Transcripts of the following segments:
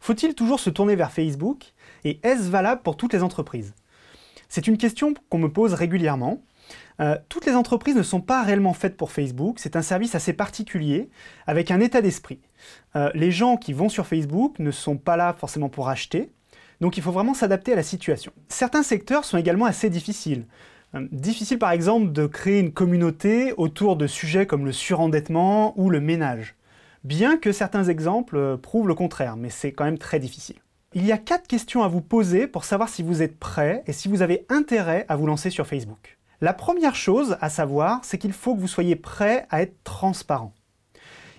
Faut-il toujours se tourner vers Facebook? Et est-ce valable pour toutes les entreprises? C'est une question qu'on me pose régulièrement. Toutes les entreprises ne sont pas réellement faites pour Facebook, c'est un service assez particulier, avec un état d'esprit. Les gens qui vont sur Facebook ne sont pas là forcément pour acheter, donc il faut vraiment s'adapter à la situation. Certains secteurs sont également assez difficiles. Difficile par exemple de créer une communauté autour de sujets comme le surendettement ou le ménage. Bien que certains exemples prouvent le contraire, mais c'est quand même très difficile. Il y a 4 questions à vous poser pour savoir si vous êtes prêt et si vous avez intérêt à vous lancer sur Facebook. La première chose à savoir, c'est qu'il faut que vous soyez prêt à être transparent.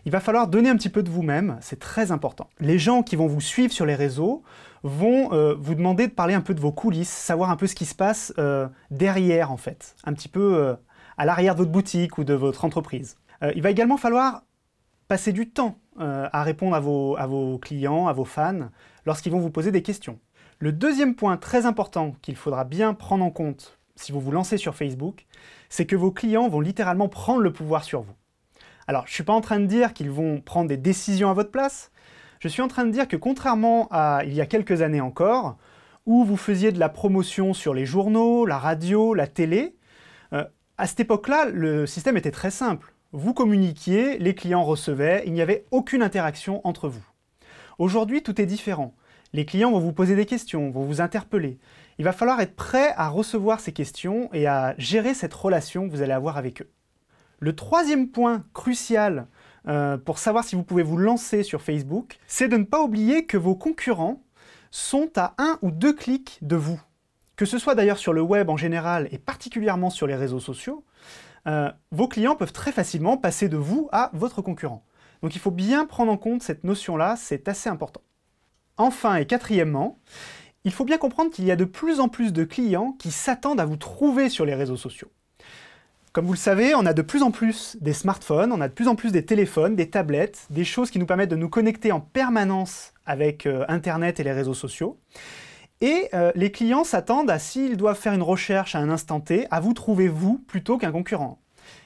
Il va falloir donner un petit peu de vous-même, c'est très important. Les gens qui vont vous suivre sur les réseaux vont vous demander de parler un peu de vos coulisses, savoir un peu ce qui se passe derrière en fait, un petit peu à l'arrière de votre boutique ou de votre entreprise. Il va également falloir passer du temps à répondre à vos clients, à vos fans, lorsqu'ils vont vous poser des questions. Le deuxième point très important qu'il faudra bien prendre en compte si vous vous lancez sur Facebook, c'est que vos clients vont littéralement prendre le pouvoir sur vous. Alors, je ne suis pas en train de dire qu'ils vont prendre des décisions à votre place, je suis en train de dire que contrairement à il y a quelques années encore, où vous faisiez de la promotion sur les journaux, la radio, la télé, à cette époque-là, le système était très simple. Vous communiquiez, les clients recevaient, il n'y avait aucune interaction entre vous. Aujourd'hui, tout est différent. Les clients vont vous poser des questions, vont vous interpeller. Il va falloir être prêt à recevoir ces questions et à gérer cette relation que vous allez avoir avec eux. Le troisième point crucial pour savoir si vous pouvez vous lancer sur Facebook, c'est de ne pas oublier que vos concurrents sont à 1 ou 2 clics de vous. Que ce soit d'ailleurs sur le web en général et particulièrement sur les réseaux sociaux, vos clients peuvent très facilement passer de vous à votre concurrent. Donc il faut bien prendre en compte cette notion-là, c'est assez important. Enfin et quatrièmement, il faut bien comprendre qu'il y a de plus en plus de clients qui s'attendent à vous trouver sur les réseaux sociaux. Comme vous le savez, on a de plus en plus des smartphones, on a de plus en plus des téléphones, des tablettes, des choses qui nous permettent de nous connecter en permanence avec Internet et les réseaux sociaux. Et les clients s'attendent à, s'ils doivent faire une recherche à un instant T, à vous trouver vous plutôt qu'un concurrent.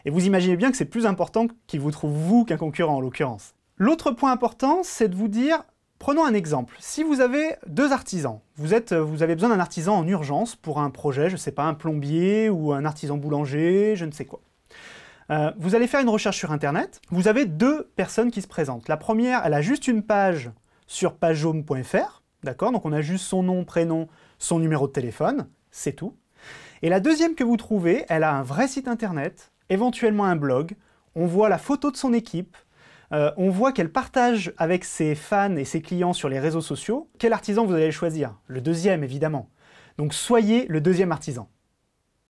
Et vous imaginez bien que c'est plus important qu'ils vous trouvent vous qu'un concurrent en l'occurrence. L'autre point important, c'est de vous dire, prenons un exemple. Si vous avez 2 artisans, vous avez besoin d'un artisan en urgence pour un projet, je ne sais pas, un plombier ou un artisan boulanger, je ne sais quoi. Vous allez faire une recherche sur Internet, vous avez 2 personnes qui se présentent. La première, elle a juste une page sur pagehome.fr, d'accord? Donc on a juste son nom, prénom, son numéro de téléphone, c'est tout. Et la deuxième que vous trouvez, elle a un vrai site Internet, éventuellement un blog, on voit la photo de son équipe, on voit qu'elle partage avec ses fans et ses clients sur les réseaux sociaux. Quel artisan vous allez choisir? Le deuxième, évidemment. Donc soyez le deuxième artisan.